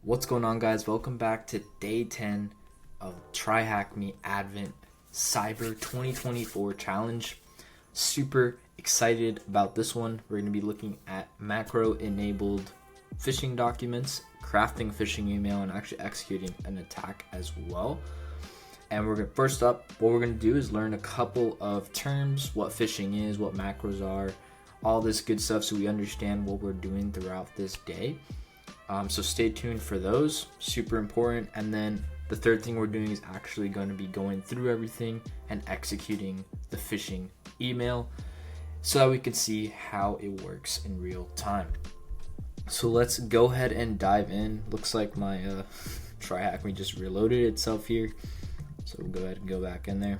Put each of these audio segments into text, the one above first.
What's going on, guys? Welcome back to day 10 of TryHackMe Advent Cyber 2024 challenge. Super excited about this one. We're going to be looking at macro enabled phishing documents, crafting phishing email, and actually executing an attack as well. And first up, what we're going to do is learn a couple of terms, what phishing is, what macros are, all this good stuff, so we understand what we're doing throughout this day. So stay tuned for those, super important. And then the third thing we're doing is actually going to be going through everything and executing the phishing email so that we can see how it works in real time. So let's go ahead and dive in. Looks like my TryHackMe just reloaded itself here. So we'll go ahead and go back in there.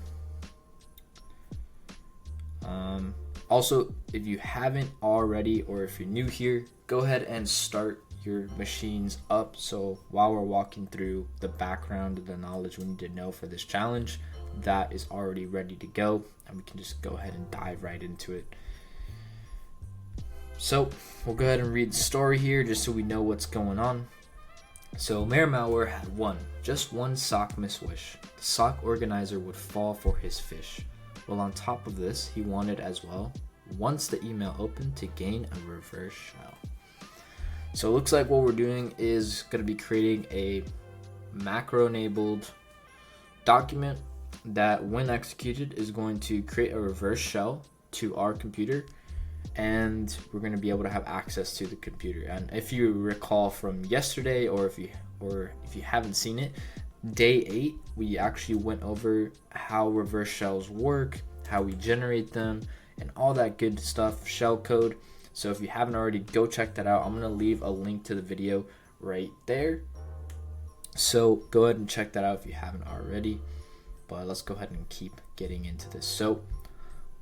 Also, if you haven't already, or if you're new here, go ahead and start your machines up. So while we're walking through the background of the knowledge we need to know for this challenge, that is already ready to go, and we can just go ahead and dive right into it. So we'll go ahead and read the story here just so we know what's going on. So Mayor Malware had just one sock miswish. The sock organizer would fall for his fish. Well, on top of this, he wanted as well, once the email opened, to gain a reverse shell. So it looks like what we're doing is going to be creating a macro enabled document that, when executed, is going to create a reverse shell to our computer, and we're going to be able to have access to the computer. And if you recall from yesterday, or if you haven't seen it, day 8, we actually went over how reverse shells work, how we generate them, and all that good stuff, shell code. So if you haven't already, go check that out. I'm going to leave a link to the video right there. So go ahead and check that out if you haven't already. But let's go ahead and keep getting into this. So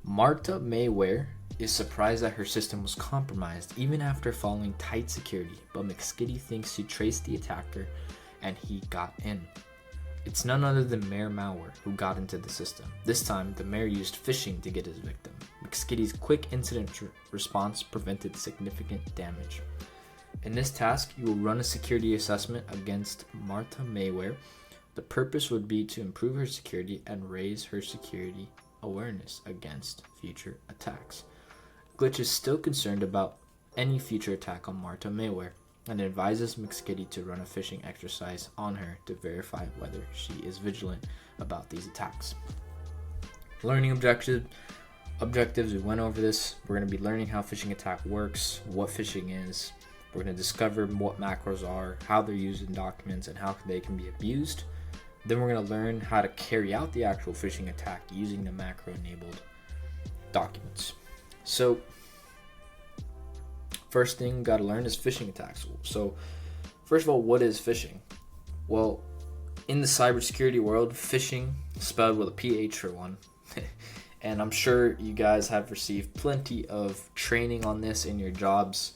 Marta Mayware is surprised that her system was compromised even after following tight security, but McSkitty thinks she traced the attacker and he got in. It's none other than Mayor Malware who got into the system. This time, the mayor used phishing to get his victim. McSkitty's quick incident response prevented significant damage. In this task, you will run a security assessment against Marta Mayware. The purpose would be to improve her security and raise her security awareness against future attacks. Glitch is still concerned about any future attack on Marta Mayware and advises McSkitty to run a phishing exercise on her to verify whether she is vigilant about these attacks. Learning objectives, we went over this. We're going to be learning how phishing attack works, what phishing is. We're going to discover what macros are, how they're used in documents, and how they can be abused. Then we're going to learn how to carry out the actual phishing attack using the macro-enabled documents. So first thing you got to learn is phishing attacks. So first of all, what is phishing? Well, in the cybersecurity world, phishing, spelled with a PH for one, and I'm sure you guys have received plenty of training on this in your jobs.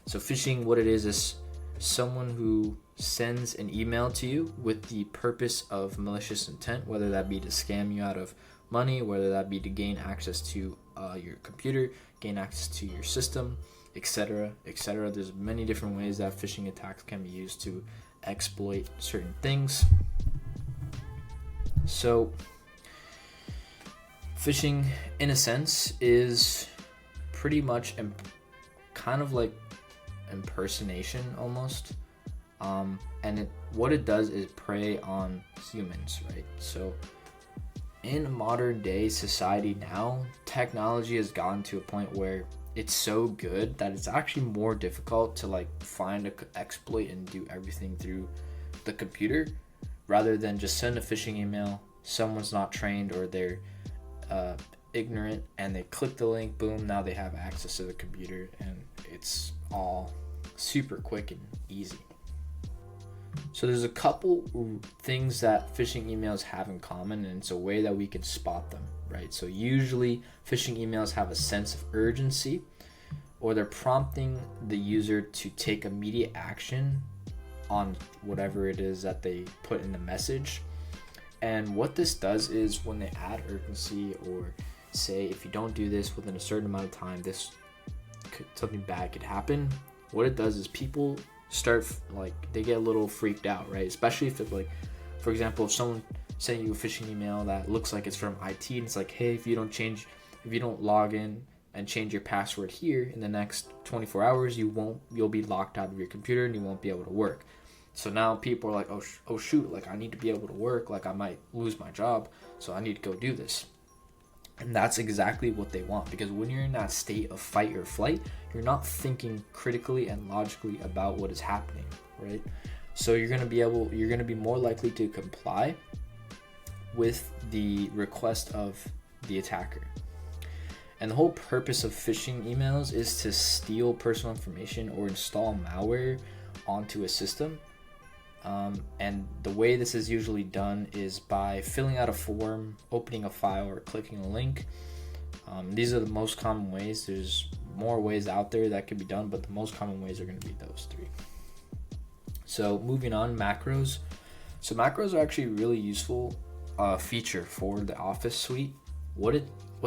So phishing, what it is someone who sends an email to you with the purpose of malicious intent, whether that be to scam you out of money, whether that be to gain access to your computer, gain access to your system, etc., etc. There's many different ways that phishing attacks can be used to exploit certain things. So phishing, in a sense, is pretty much kind of like impersonation almost. And what it does is prey on humans, right? So in modern day society now, technology has gotten to a point where it's so good that it's actually more difficult to find an exploit and do everything through the computer, rather than just send a phishing email. Someone's not trained, or they're ignorant, and they click the link, boom, now they have access to the computer, and it's all super quick and easy. So there's a couple things that phishing emails have in common, and it's a way that we can spot them, right? So usually phishing emails have a sense of urgency, or they're prompting the user to take immediate action on whatever it is that they put in the message. And what this does is, when they add urgency, or say if you don't do this within a certain amount of time, something bad could happen. What it does is people they get a little freaked out, right? Especially if it's like, for example, if someone sent you a phishing email that looks like it's from IT and it's like, hey, if you don't log in and change your password here in the next 24 hours, you'll be locked out of your computer and you won't be able to work. So now people are like, oh shoot, like I need to be able to work, like I might lose my job, so I need to go do this. And that's exactly what they want, because when you're in that state of fight or flight, you're not thinking critically and logically about what is happening, right? So you're going to be more likely to comply with the request of the attacker. And the whole purpose of phishing emails is to steal personal information or install malware onto a system. And the way this is usually done is by filling out a form, opening a file, or clicking a link. These are the most common ways. There's more ways out there that could be done, but the most common ways are going to be those three. So moving on, macros. So macros are actually a really useful feature for the Office suite. What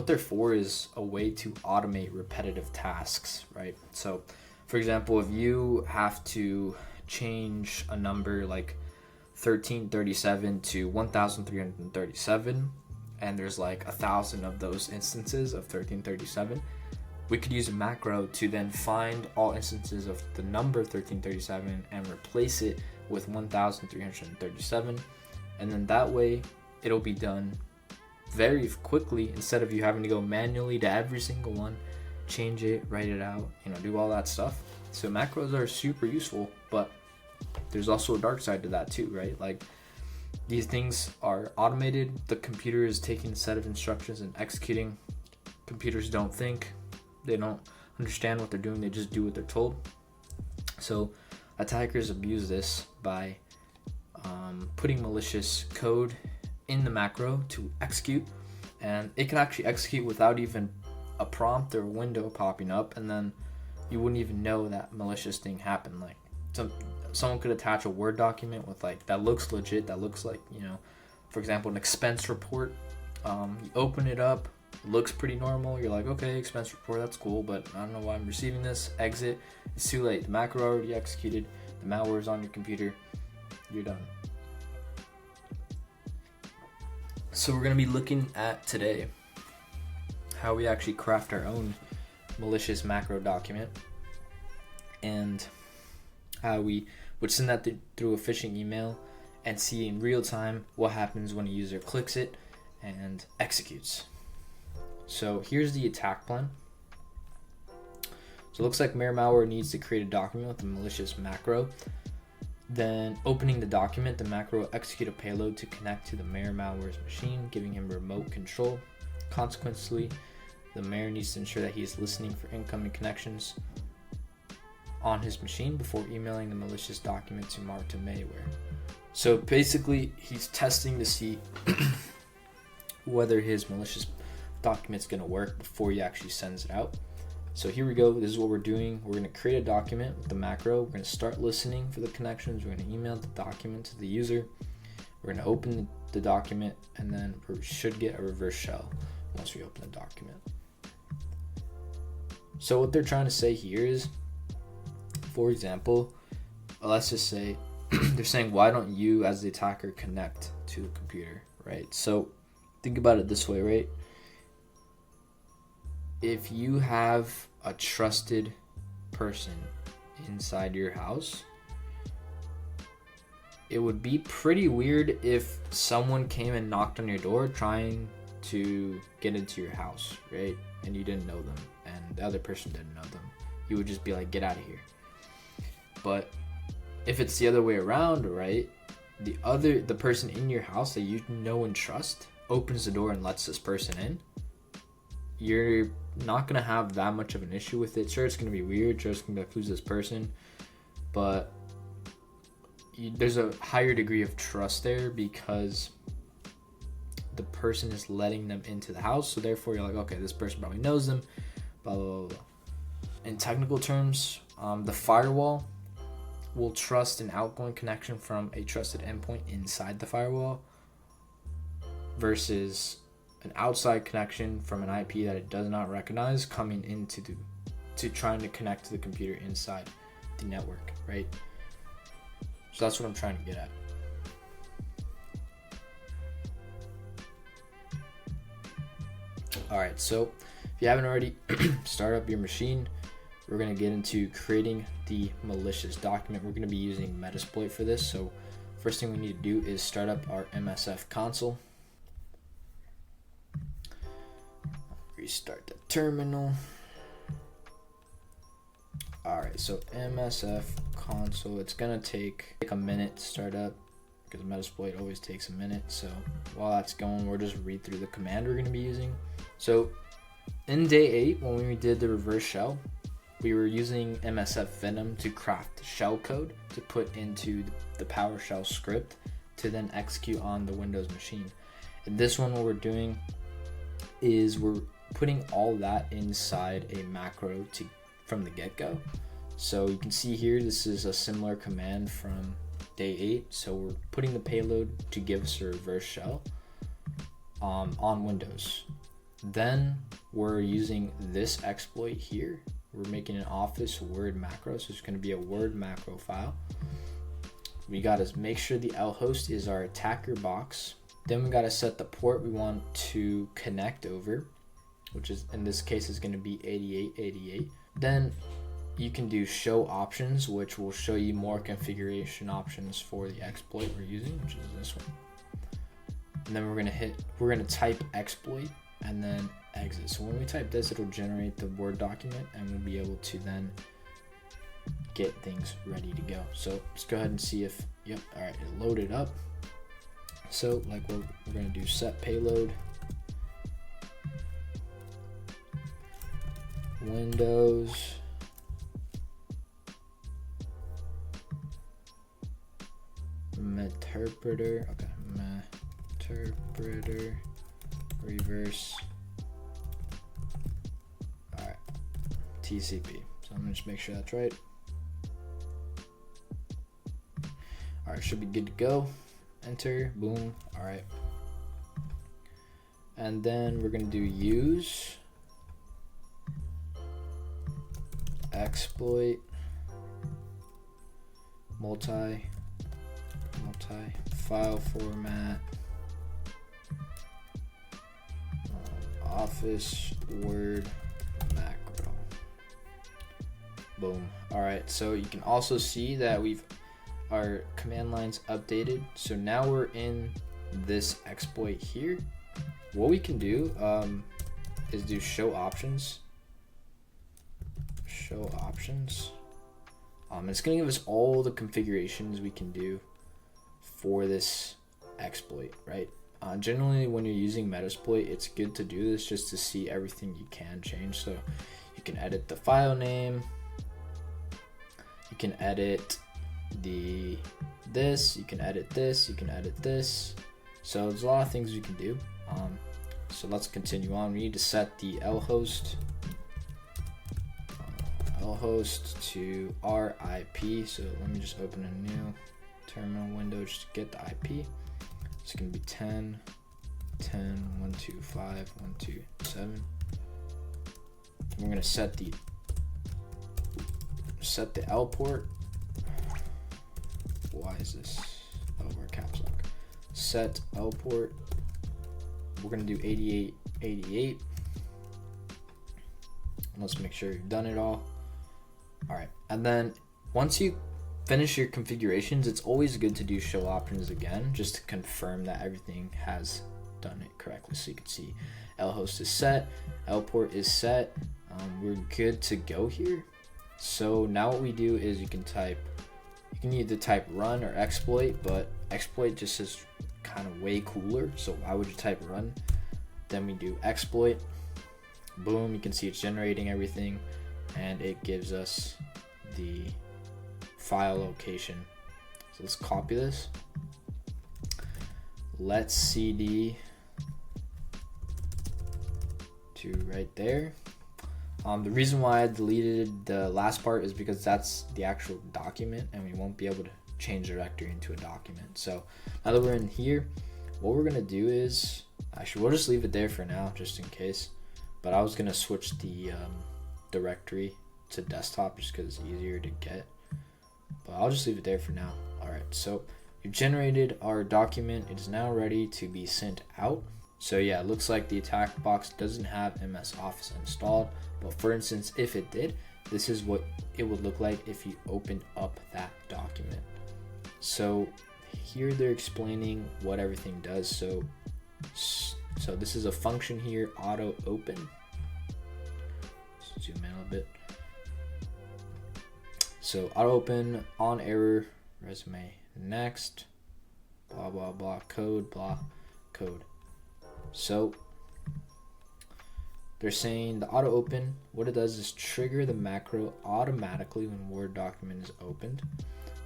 they're for is a way to automate repetitive tasks, right? So, for example, if you have to change a number like 1337 to 1337, and there's like 1,000 of those instances of 1337, we could use a macro to then find all instances of the number 1337 and replace it with 1337, and then that way it'll be done very quickly instead of you having to go manually to every single one, change it, write it out, do all that stuff. So macros are super useful, but there's also a dark side to that too, right? Like, these things are automated. The computer is taking a set of instructions and executing. Computers don't think. They don't understand what they're doing. They just do what they're told. So attackers abuse this by putting malicious code in the macro to execute, and it can actually execute without even a prompt or a window popping up, and then you wouldn't even know that malicious thing happened. Like, someone could attach a Word document with that looks legit, that looks like, for example, an expense report. You open it up, it looks pretty normal. You're like, okay, expense report, that's cool, but I don't know why I'm receiving this. Exit. It's too late. The macro already executed. The malware is on your computer. You're done. So we're going to be looking at today how we actually craft our own malicious macro document, and how we would send that through a phishing email and see in real time what happens when a user clicks it and executes. So here's the attack plan. So it looks like malware needs to create a document with a malicious macro. Then, opening the document, the macro will execute a payload to connect to the malware's machine, giving him remote control. Consequently, the malware needs to ensure that he is listening for incoming connections on his machine before emailing the malicious document to malware. So basically, he's testing to see whether his malicious document's going to work before he actually sends it out. So here we go. This is what we're doing. We're going to create a document with the macro. We're going to start listening for the connections. We're going to email the document to the user. We're going to open the document, and then we should get a reverse shell once we open the document. So what they're trying to say here is, for example, let's just say they're saying, why don't you as the attacker connect to the computer, right? So think about it this way, right? If you have a trusted person inside your house, it would be pretty weird if someone came and knocked on your door trying to get into your house, right? And you didn't know them, and the other person didn't know them. You would just be like, get out of here. But if it's the other way around, right? The person in your house that you know and trust opens the door and lets this person in, you're not going to have that much of an issue with it. Sure, it's going to be weird. Sure, it's going to be like, who's this person? But there's a higher degree of trust there because the person is letting them into the house. So therefore, you're like, okay, this person probably knows them, blah, blah, blah, blah. In technical terms, the firewall will trust an outgoing connection from a trusted endpoint inside the firewall versus an outside connection from an IP that it does not recognize coming into to trying to connect to the computer inside the network, right? So that's what I'm trying to get at. Alright, so if you haven't already, start up your machine. We're going to get into creating the malicious document. We're going to be using Metasploit for this. So first thing we need to do is start up our MSF console. Restart the terminal. Alright, so MSF console, it's going to take a minute to start up because Metasploit always takes a minute. So while that's going, we'll just read through the command we're going to be using. So in day 8, when we did the reverse shell, we were using MSF Venom to craft shell code to put into the PowerShell script to then execute on the Windows machine. And this one, what we're doing is we're putting all that inside a macro from the get-go. So you can see here, this is a similar command from day 8. So we're putting the payload to give us a reverse shell on Windows. Then we're using this exploit here. We're making an Office Word macro, so it's going to be a Word macro file. We got to make sure the L host is our attacker box. Then we got to set the port we want to connect over, which is in this case is going to be 8888. Then you can do show options, which will show you more configuration options for the exploit we're using, which is this one. And then we're going to type exploit and then exit. So when we type this, it'll generate the Word document and we'll be able to then get things ready to go. So let's go ahead and see if, yep, all right, it loaded up. So like we're going to do set payload, Windows, Meterpreter, okay, Meterpreter, reverse, all right, TCP. So I'm gonna just make sure that's right. All right, should be good to go. Enter, boom, all right. And then we're gonna do use exploit multi file format, Office Word macro. Boom. All right, so you can also see that our command lines updated. So now we're in this exploit here. What we can do is do show options. Show options. It's going to give us all the configurations we can do for this exploit, right? Generally, when you're using Metasploit, it's good to do this just to see everything you can change. So you can edit the file name, you can edit this, you can edit this, you can edit this. So there's a lot of things you can do. So let's continue on. We need to set the L host to our IP. So let me just open a new terminal window just to get the IP. It's going to be 10, 125.127. We're going to set the L port. Why is this? Oh, we're caps lock. Set L port. We're going to do 8888. Let's make sure you've done it all. All right, and then once you finish your configurations, it's always good to do show options again just to confirm that everything has done it correctly. So you can see L host is set, L port is set. We're good to go here. So now what we do is you can either type run or exploit, but exploit just is kind of way cooler. So why would you type run? Then we do exploit. Boom, you can see it's generating everything and it gives us the file location. So let's copy this. Let's CD to right there. The reason why I deleted the last part is because that's the actual document and we won't be able to change the directory into a document. So now that we're in here, what we're gonna do is, actually we'll just leave it there for now just in case, but I was gonna switch the directory to desktop just because it's easier to get, but I'll just leave it there for now. All Alright, so we've generated our document. It is now ready to be sent out. So yeah, it looks like the attack box doesn't have MS Office installed, but for instance, if it did, this is what it would look like if you opened up that document. So here they're explaining what everything does. So this is a function here, auto open. Let's zoom in a little bit. So auto open, on error, resume, next, blah, blah, blah, code, blah, code. So they're saying the auto open, what it does is trigger the macro automatically when Word document is opened.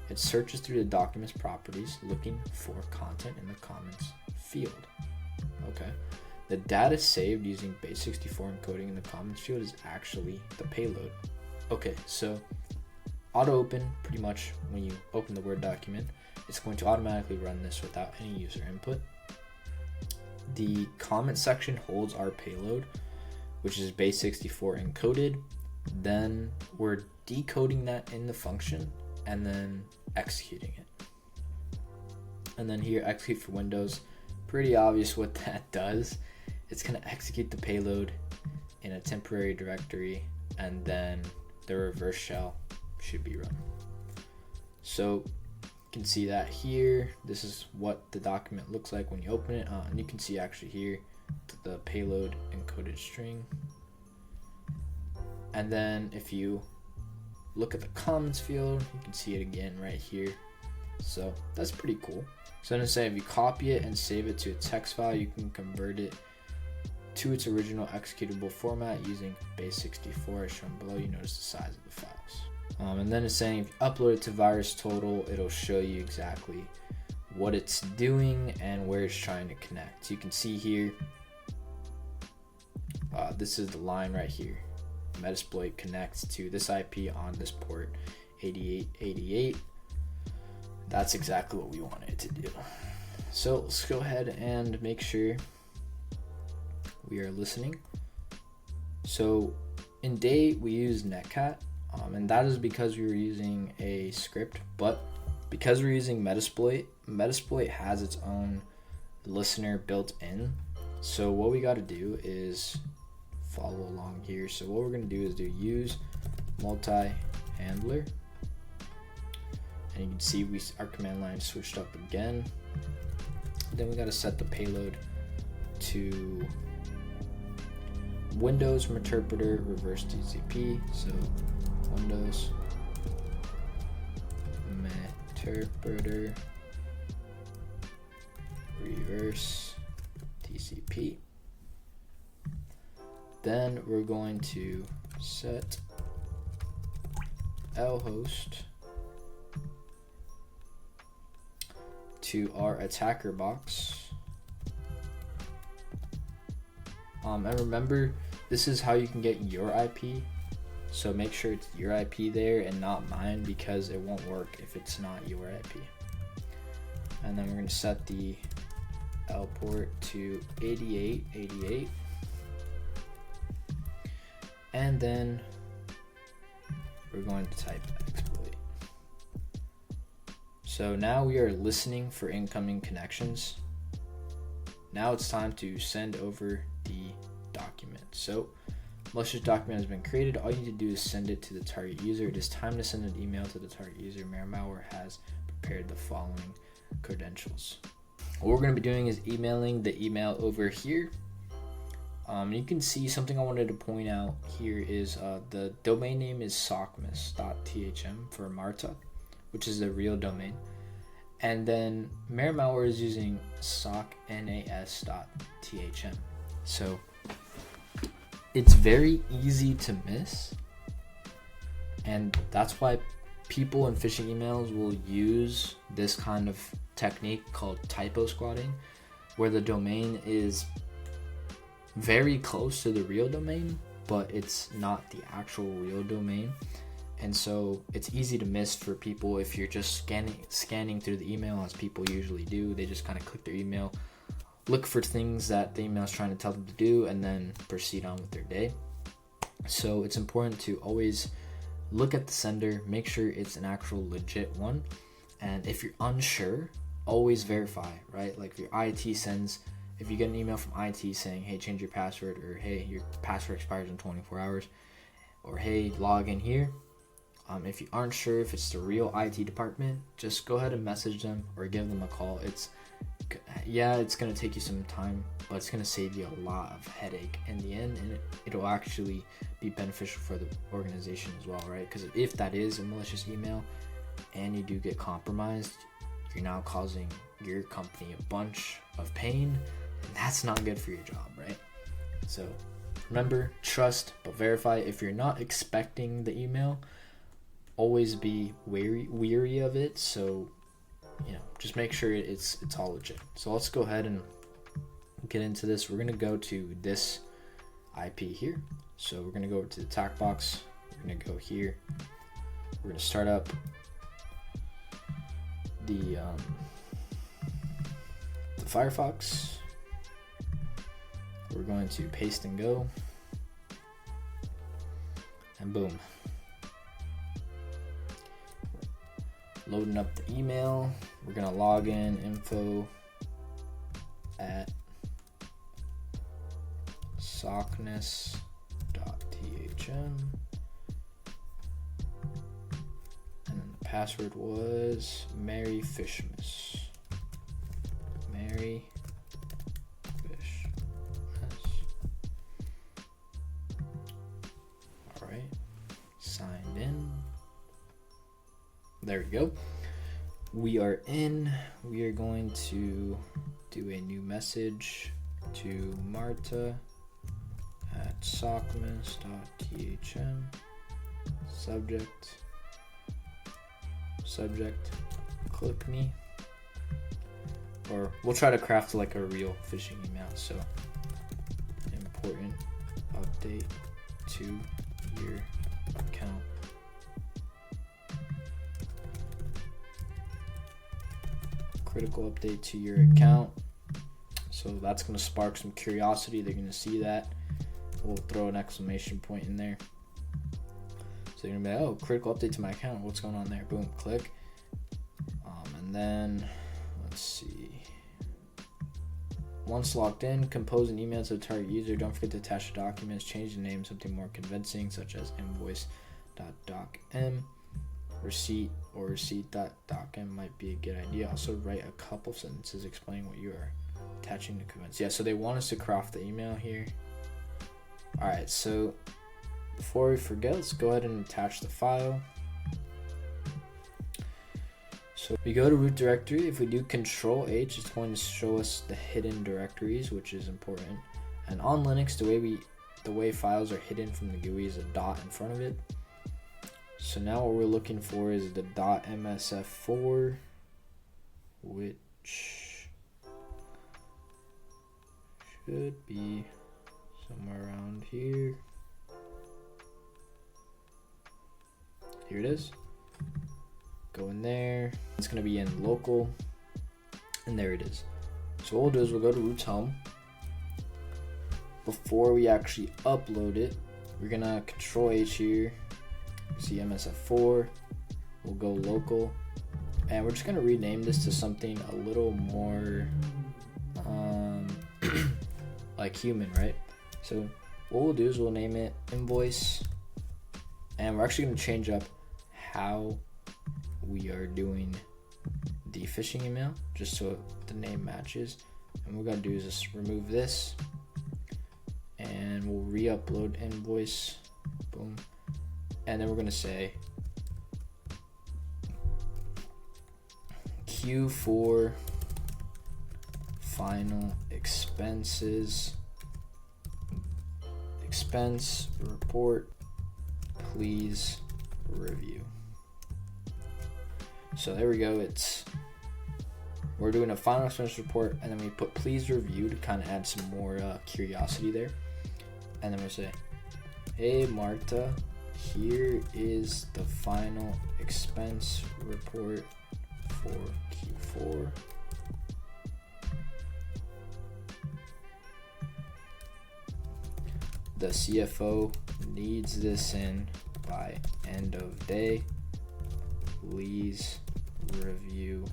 It searches through the document's properties looking for content in the comments field. Okay. The data saved using base64 encoding in the comments field is actually the payload. Okay, so auto open, pretty much when you open the Word document, it's going to automatically run this without any user input. The comment section holds our payload, which is base64 encoded. Then we're decoding that in the function and then executing it. And then here, execute for Windows, pretty obvious what that does. It's going to execute the payload in a temporary directory, and then the reverse shell should be run. So you can see that here. This is what the document looks like when you open it, and you can see actually here the payload encoded string. And then if you look at the comments field, you can see it again right here. So that's pretty cool. So I'm gonna say if you copy it and save it to a text file, you can convert it to its original executable format using base64 as shown below. You notice the size of the files. And then it's saying if you upload it to VirusTotal, it'll show you exactly what it's doing and where it's trying to connect. So you can see here, this is the line right here. Metasploit connects to this IP on this port 8888. That's exactly what we wanted it to do. So let's go ahead and make sure we are listening. So in day we use netcat, and that is because we were using a script, but because we're using Metasploit has its own listener built in. So what we got to do is follow along here. So what we're going to do is do use multi-handler, and you can see our command line switched up again. Then we got to set the payload to Windows from interpreter reverse TCP. So Windows interpreter reverse TCP. Then we're going to set lhost to our attacker box. And remember, this is how you can get your IP. So make sure it's your IP there and not mine, because it won't work if it's not your IP. And then we're going to set the L port to 8888. And then we're going to type exploit. So now we are listening for incoming connections. Now it's time to send over the document. So malicious document has been created. All you need to do is send it to the target user. It is time to send an email to the target user. Malware has prepared the following credentials. What we're going to be doing is emailing the email over here. You can see something I wanted to point out here is the domain name is sockmas.thm for Marta, which is the real domain. And then Malware is using socknas.thm. So it's very easy to miss. And that's why people in phishing emails will use this kind of technique called typo squatting, where the domain is very close to the real domain, but it's not the actual real domain. And so it's easy to miss for people if you're just scanning through the email, as people usually do. They just kind of click their email, look for things that the email is trying to tell them to do, and then proceed on with their day. So it's important to always look at the sender, make sure it's an actual legit one, And if you're unsure, always verify, right? Like if your IT sends, if you get an email from IT saying, hey, change your password, or hey, your password expires in 24 hours, or hey, log in here. If you aren't sure if it's the real IT department, just go ahead and message them or give them a call. It's going to take you some time, but it's going to save you a lot of headache in the end, and it'll actually be beneficial for the organization as well, right? Because if that is a malicious email and you do get compromised, you're now causing your company a bunch of pain, and that's not good for your job, right? So remember, trust but verify. If you're not expecting the email, always be weary of it. So just make sure it's all legit. So let's go ahead and get into this. We're gonna go to this IP here. So we're gonna go to the attack box. We're gonna go here. We're gonna start up the Firefox. We're going to paste and go, and boom. Loading up the email. We're gonna log in info@sockness.thm, and then the password was Mary Fishmas. Mary Fishmas. All right, signed in. There we go. We are in. We are going to do a new message to Marta at sockness.thm. Subject, click me. Or we'll try to craft like a real phishing email. So, important update to your account. Critical update to your account. So that's going to spark some curiosity. They're going to see that. We'll throw an exclamation point in there. So you're going to be like, oh, critical update to my account. What's going on there? Boom, click. And then, let's see. Once logged in, compose an email to the target user. Don't forget to attach the documents. Change the name, something more convincing, such as invoice.docm. Receipt or receipt.docm might be a good idea. Also write a couple sentences explaining what you are attaching to comments. Yeah, so they want us to craft the email here. Alright, so before we forget, let's go ahead and attach the file. So we go to root directory. If we do Control H, it's going to show us the hidden directories, which is important. And on Linux, the way files are hidden from the GUI is a dot in front of it. So now what we're looking for is the .msf4, which should be somewhere around here. Here it is. Go in there. It's going to be in local, and there it is. So what we'll do is we'll go to root's home. Before we actually upload it, we're going to Control H here. See MSF4, we'll go local, and we're just going to rename this to something a little more like human, right? So what we'll do is we'll name it invoice, and we're actually going to change up how we are doing the phishing email just so the name matches. And what we're going to do is just remove this, and we'll re-upload invoice. Boom. And then we're going to say Q4 final expense report, please review. So there we go. We're doing a final expense report, and then we put please review to kind of add some more curiosity there. And then we'll say, hey Marta, here is the final expense report for Q4. The CFO needs this in by end of day. Please review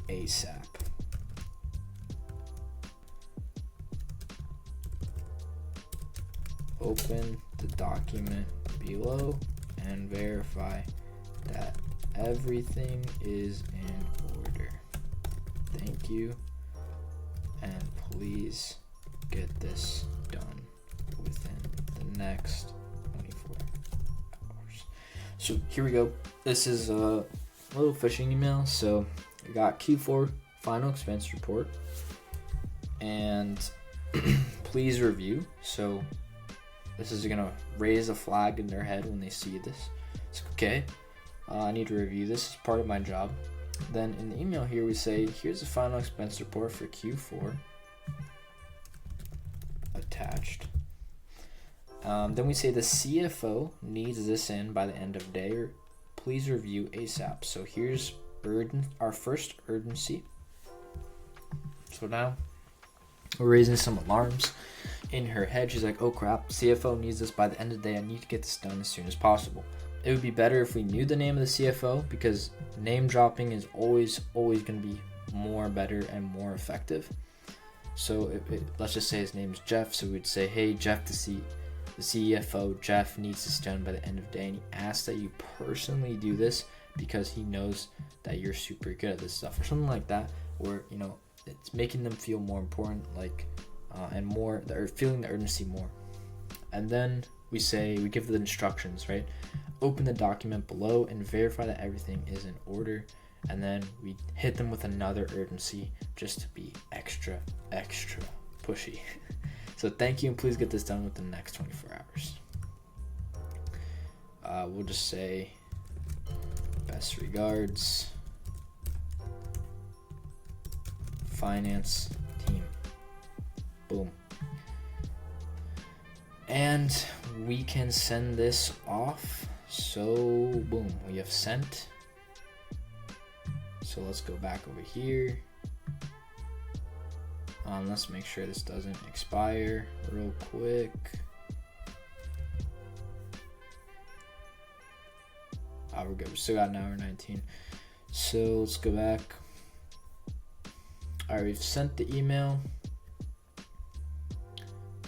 ASAP. Open the document below and verify that everything is in order. Thank you, and please get this done within the next 24 hours. So here we go. This is a little phishing email. So we got Q4 final expense report, and please review. So this is gonna raise a flag in their head when they see this. It's okay. I need to review this as part of my job. Then in the email here we say, here's the final expense report for Q4 attached. Then we say the CFO needs this in by the end of day, or please review ASAP. So here's our first urgency. So now we're raising some alarms in her head. She's like, oh crap, CFO needs this by the end of the day. I need to get this done as soon as possible. It would be better if we knew the name of the CFO, because name dropping is always going to be more better and more effective. So let's just say his name's Jeff. So we'd say, hey Jeff, the CFO, Jeff needs this done by the end of the day, and he asks that you personally do this because he knows that you're super good at this stuff, or something like that, where it's making them feel more important, like and more, they're feeling the urgency more. And then we give the instructions, right? Open the document below and verify that everything is in order. And then we hit them with another urgency just to be extra pushy. So thank you, and please get this done within the next 24 hours. We'll just say best regards, finance team. Boom. And we can send this off. So boom, we have sent. So let's go back over here. Let's make sure this doesn't expire real quick. We're good. We still got an hour 19. So let's go back. Alright, we've sent the email.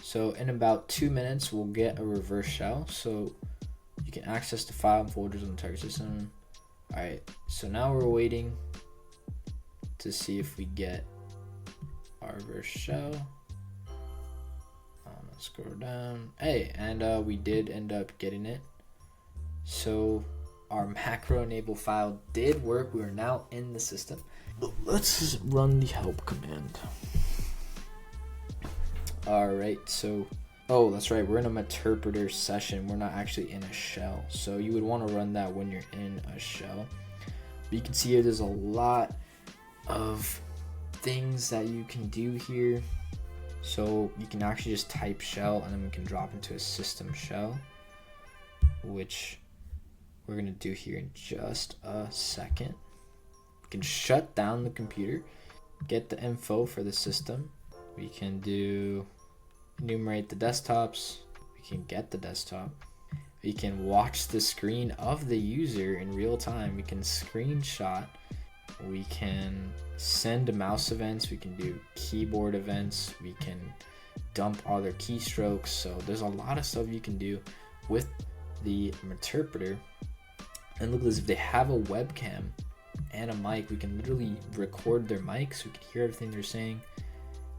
So in about 2 minutes, we'll get a reverse shell. So you can access the file and folders on the target system. Alright, so now we're waiting to see if we get our reverse shell. Let's scroll down. Hey, and we did end up getting it. So our macro enable file did work. We are now in the system. Let's run the help command. Alright, so oh, that's right, we're in a interpreter session. We're not actually in a shell. So you would want to run that when you're in a shell. But you can see here there's a lot of things that you can do here. So you can actually just type shell, and then we can drop into a system shell, which we're going to do here in just a second. We can shut down the computer, get the info for the system. We can do enumerate the desktops. We can get the desktop. We can watch the screen of the user in real time. We can screenshot. We can send mouse events. We can do keyboard events. We can dump all their keystrokes. So there's a lot of stuff you can do with the interpreter. And look at this, if they have a webcam and a mic, we can literally record their mic so we can hear everything they're saying.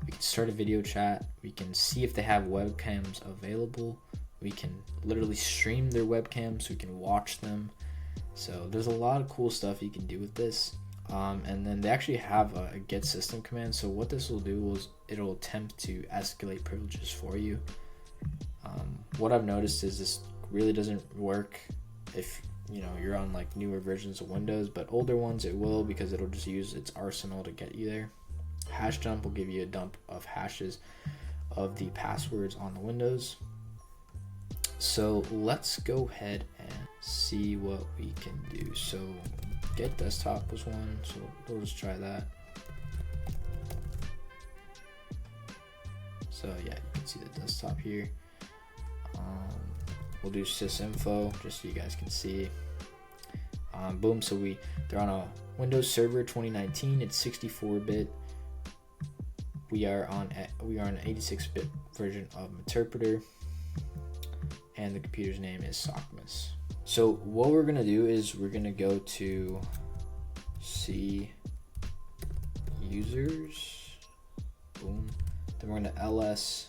We can start a video chat. We can see if they have webcams available. We can literally stream their webcams so we can watch them. So there's a lot of cool stuff you can do with this. And then they actually have a get system command. So what this will do is it'll attempt to escalate privileges for you. What I've noticed is this really doesn't work if you're on like newer versions of Windows, but older ones it will, because it'll just use its arsenal to get you there. Hash dump will give you a dump of hashes of the passwords on the Windows. So let's go ahead and see what we can do. So get desktop was one, so we'll just try that. So yeah, you can see the desktop here. We'll do sysinfo just so you guys can see. Boom. So they're on a Windows Server 2019. It's 64-bit. We are on an 86-bit version of Interpreter, and the computer's name is Sockmas. So what we're gonna do is we're gonna go to C users, boom. Then we're gonna ls,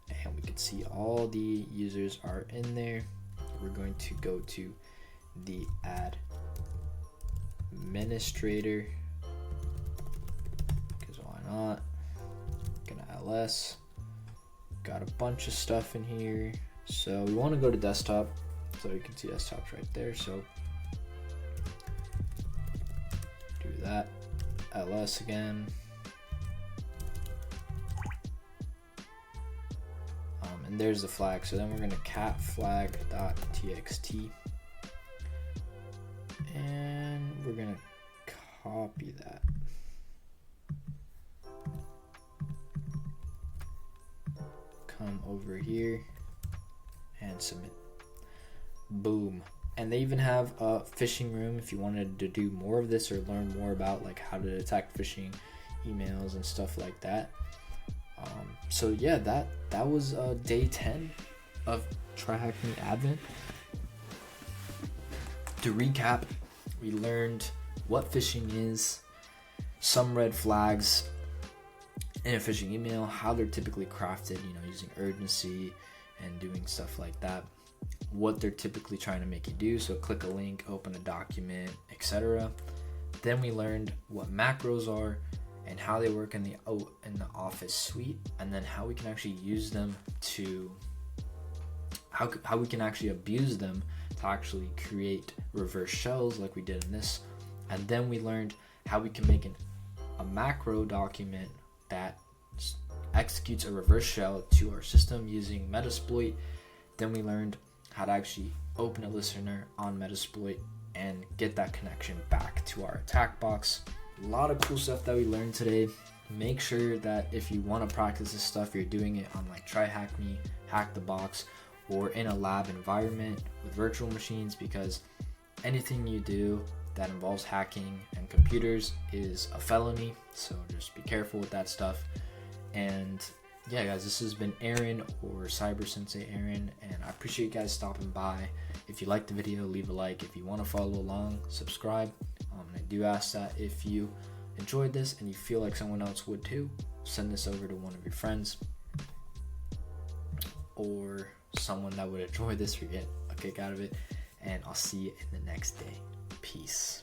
and we can see all the users are in there. We're going to go to the administrator, because why not? Gonna ls. Got a bunch of stuff in here. So we want to go to desktop, so you can see desktop's right there. So do that. ls again. And there's the flag. So then we're gonna cat flag.txt, and we're gonna copy that. Come over here and submit. Boom. And they even have a phishing room if you wanted to do more of this or learn more about like how to detect phishing emails and stuff like that. So yeah, that was day 10 of TryHackMe Advent. To recap, we learned what phishing is, some red flags in a phishing email, how they're typically crafted, using urgency and doing stuff like that, what they're typically trying to make you do, so click a link, open a document, etc. Then we learned what macros are and how they work in the Office suite, and then how we can actually use them to how we can actually abuse them to actually create reverse shells like we did in this. And then we learned how we can make a macro document that executes a reverse shell to our system using Metasploit. Then we learned how to actually open a listener on Metasploit and get that connection back to our attack box. A lot of cool stuff that we learned today. Make sure that if you want to practice this stuff, you're doing it on like TryHackMe, Hack the Box, or in a lab environment with virtual machines, because anything you do that involves hacking and computers is a felony. So just be careful with that stuff. And yeah, guys, this has been Aaron, or Cyber Sensei Aaron, and I appreciate you guys stopping by. If you liked the video, leave a like. If you want to follow along, subscribe. And I do ask that if you enjoyed this and you feel like someone else would too, send this over to one of your friends or someone that would enjoy this or get a kick out of it. And I'll see you in the next day. Peace.